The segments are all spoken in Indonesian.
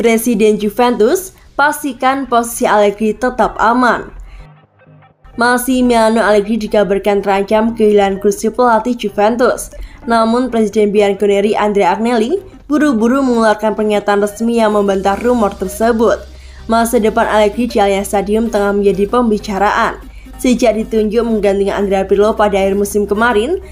Presiden Juventus pastikan posisi Allegri tetap aman. Massimiliano Allegri dikabarkan terancam kehilangan kursi pelatih Juventus. Namun Presiden Bianconeri Andrea Agnelli buru-buru mengeluarkan pernyataan resmi yang membantah rumor tersebut. Masa depan Allegri di Allianz Stadium tengah menjadi pembicaraan. Sejak ditunjuk menggantikan Andrea Pirlo pada akhir musim kemarin,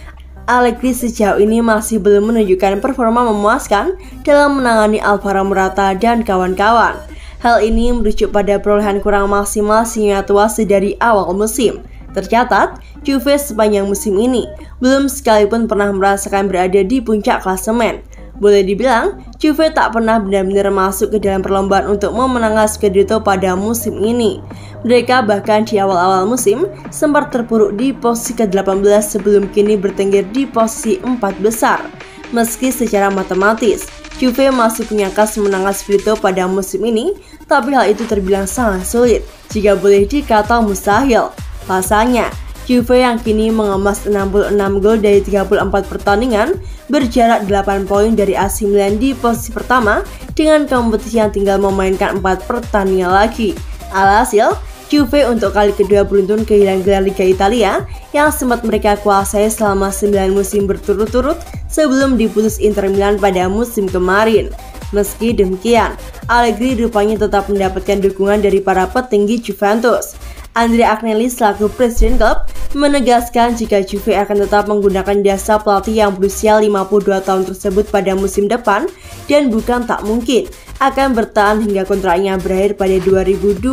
Allegri sejauh ini masih belum menunjukkan performa memuaskan dalam menangani Alvaro Morata dan kawan-kawan. Hal ini merujuk pada perolehan kurang maksimal Sinatuasi dari awal musim. Tercatat, Juve sepanjang musim ini belum sekalipun pernah merasakan berada di puncak klasemen. Boleh dibilang, Juve tak pernah benar-benar masuk ke dalam perlombaan untuk memenangkan Scudetto pada musim ini. Mereka bahkan di awal-awal musim sempat terpuruk di posisi ke-18 sebelum kini bertengger di posisi 4 besar. Meski secara matematis, Juve masih punya kas menangkan Scudetto pada musim ini, tapi hal itu terbilang sangat sulit, jika boleh dikata mustahil. Pasalnya, Juve yang kini mengemas 66 gol dari 34 pertandingan berjarak 8 poin dari AC Milan di posisi pertama dengan kompetisi yang tinggal memainkan 4 pertandingan lagi. Alhasil, Juve untuk kali kedua beruntun kehilangan gelar Liga Italia yang sempat mereka kuasai selama 9 musim berturut-turut sebelum diputus Inter Milan pada musim kemarin. Meski demikian, Allegri rupanya tetap mendapatkan dukungan dari para petinggi Juventus. Andrea Agnelli selaku presiden klub menegaskan jika Juve akan tetap menggunakan jasa pelatih yang berusia 52 tahun tersebut pada musim depan dan bukan tak mungkin akan bertahan hingga kontraknya berakhir pada 2024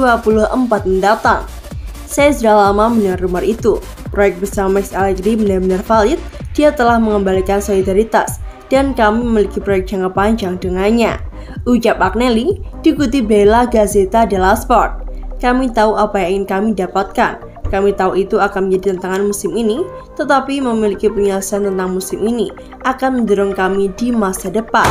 mendatang. Saya sudah lama mendengar rumor itu. Proyek bersama Max Allegri benar-benar valid, dia telah mengembalikan solidaritas dan kami memiliki proyek jangka panjang dengannya, ucap Agnelli dikutip dari La Gazzetta dello Sport. Kami tahu apa yang ingin kami dapatkan. Kami tahu itu akan menjadi tantangan musim ini, tetapi memiliki penyelesaian tentang musim ini akan mendorong kami di masa depan.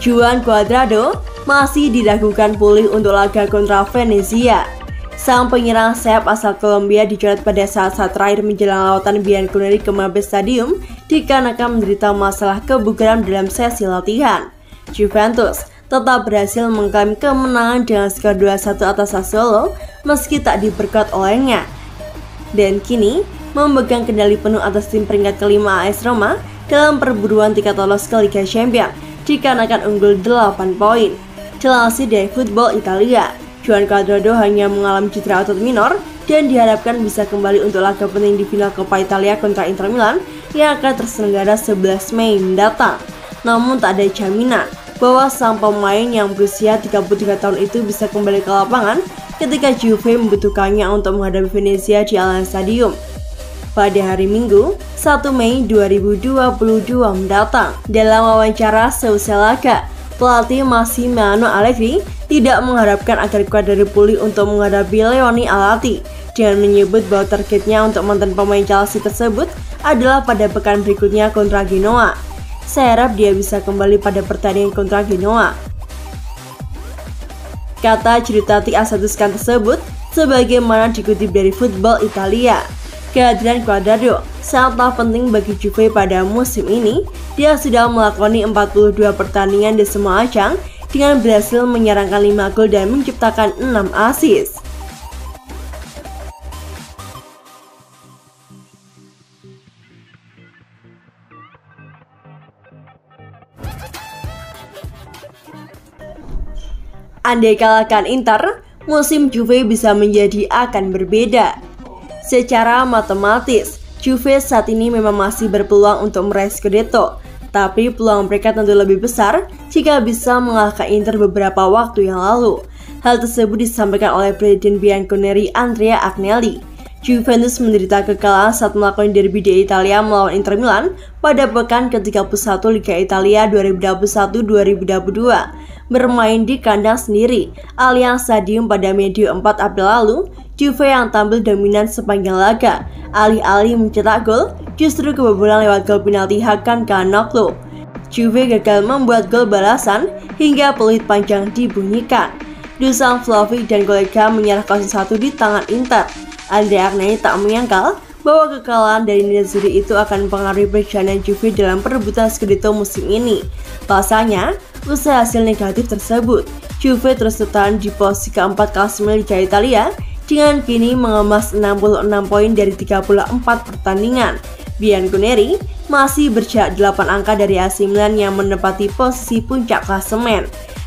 Juan Cuadrado masih diragukan pulih untuk laga kontra Venezia. Sang penyerang sayap asal Kolombia dicoret pada saat-saat terakhir menjelang lawatan Bianconeri ke Mabes Stadium dikarenakan menderita masalah kebugaran dalam sesi latihan. Juventus tetap berhasil mengklaim kemenangan dengan skor 2-1 atas Sassuolo meski tak diperkuat olehnya. Dan kini memegang kendali penuh atas tim peringkat kelima AS Roma dalam perburuan tiket lolos ke Liga Champions dikarenakan unggul 8 poin. Dilansir dari Football Italia, Juan Cuadrado hanya mengalami cedera otot minor dan diharapkan bisa kembali untuk laga penting di final Coppa Italia kontra Inter Milan yang akan terselenggara 11 Mei mendatang. Namun tak ada jaminan bahwa sang pemain yang berusia 33 tahun itu bisa kembali ke lapangan ketika Juve membutuhkannya untuk menghadapi Venezia di Allianz Stadium pada hari Minggu 1 Mei 2022 mendatang. Dalam wawancara seusai laga, pelatih Massimiliano Allegri tidak mengharapkan agar Cuadrado pulih untuk menghadapi Leoni Alati dengan menyebut bahwa targetnya untuk mantan pemain Chelsea tersebut adalah pada pekan berikutnya kontra Genoa. Saya harap dia bisa kembali pada pertandingan kontra Genoa, kata jurutati Asatuskan tersebut sebagaimana dikutip dari Football Italia. Kehadiran Cuadrado sangatlah penting bagi Juve pada musim ini. Dia sudah melakoni 42 pertandingan di semua ajang dengan berhasil menyerangkan 5 gol dan menciptakan 6 assist. Andai kalahkan Inter, musim Juve bisa menjadi akan berbeda. Secara matematis, Juve saat ini memang masih berpeluang untuk meraih Scudetto, tapi peluang mereka tentu lebih besar jika bisa mengalahkan Inter beberapa waktu yang lalu. Hal tersebut disampaikan oleh Presiden Bianconeri Andrea Agnelli. Juventus menderita kekalahan saat melakukan derby di Italia melawan Inter Milan pada pekan ke-31 Liga Italia 2021-2022. Bermain di kandang sendiri, Allianz Stadium pada medio 4 April lalu, Juve yang tampil dominan sepanjang laga. Alih-alih mencetak gol, justru kebobolan lewat gol penalti Hakan Çalhanoğlu. Juve gagal membuat gol balasan hingga peluit panjang dibunyikan. Dusan Vlahovic dan kolega menyerahkan 1 di tangan Inter. Andrea Agnelli tak menyangkal bahwa kekalahan dari Nerazzurri itu akan mempengaruhi perjalanan Juve dalam perebutan Scudetto musim ini. Pasalnya, usai hasil negatif tersebut, Juve terus bertahan di posisi keempat klasemen Liga Italia dengan kini mengemas 66 poin dari 34 pertandingan. Bianconeri masih berjarak 8 angka dari AC Milan yang menempati posisi puncak klasemen.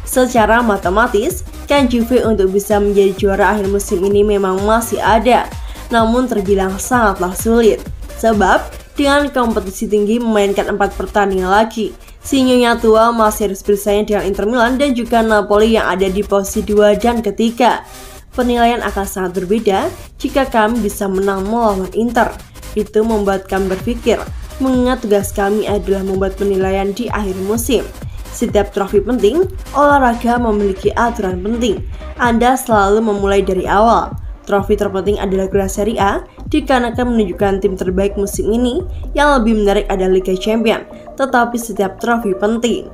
Secara matematis, kan Juve untuk bisa menjadi juara akhir musim ini memang masih ada, namun terbilang sangatlah sulit. Sebab, dengan kompetisi tinggi memainkan 4 pertandingan lagi, si Nyonya tua masih harus bersaing dengan Inter Milan dan juga Napoli yang ada di posisi 2 dan ketiga. Penilaian akan sangat berbeda jika kami bisa menang melawan Inter. Itu membuat kami berpikir, mengingat tugas kami adalah membuat penilaian di akhir musim. Setiap trofi penting, olahraga memiliki aturan penting. Anda selalu memulai dari awal. Trofi terpenting adalah gelar Serie A, dikarenakan menunjukkan tim terbaik musim ini. Yang lebih menarik adalah Liga Champions, tetapi setiap trofi penting.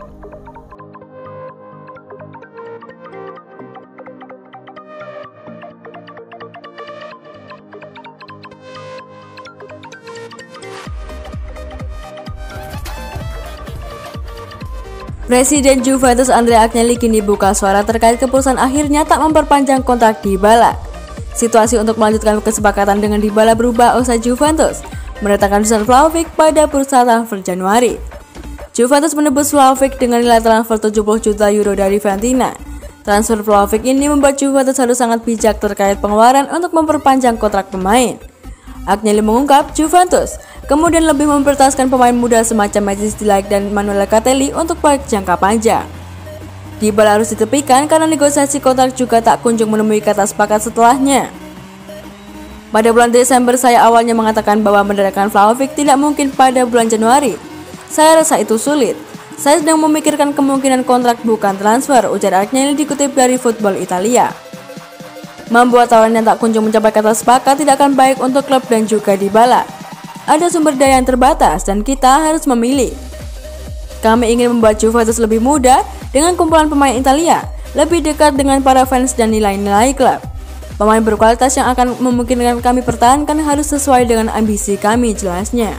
Presiden Juventus Andrea Agnelli kini buka suara terkait keputusan akhirnya tak memperpanjang kontrak Dybala. Situasi untuk melanjutkan kesepakatan dengan Dybala berubah usai Juventus mendatangkan Dusan Vlahovic pada bursa transfer Januari. Juventus menebus Vlahovic dengan nilai transfer 70 juta euro dari Fiorentina. Transfer Vlahovic ini membuat Juventus harus sangat bijak terkait pengeluaran untuk memperpanjang kontrak pemain. Agnelli mengungkap Juventus kemudian lebih memprioritaskan pemain muda semacam Matthijs de Ligt dan Manuel Locatelli untuk proyek jangka panjang. Dybala harus ditepikan karena negosiasi kontrak juga tak kunjung menemui kata sepakat setelahnya. Pada bulan Desember saya awalnya mengatakan bahwa mendatangkan Vlahovic tidak mungkin pada bulan Januari. Saya rasa itu sulit. Saya sedang memikirkan kemungkinan kontrak bukan transfer, ujar Agnelli dikutip dari Football Italia. Membuat tawaran yang tak kunjung mencapai kata sepakat tidak akan baik untuk klub dan juga Dybala. Ada sumber daya yang terbatas dan kita harus memilih. Kami ingin membuat Juventus lebih muda dengan kumpulan pemain Italia, lebih dekat dengan para fans dan nilai-nilai klub. Pemain berkualitas yang akan memungkinkan kami pertahankan harus sesuai dengan ambisi kami, jelasnya.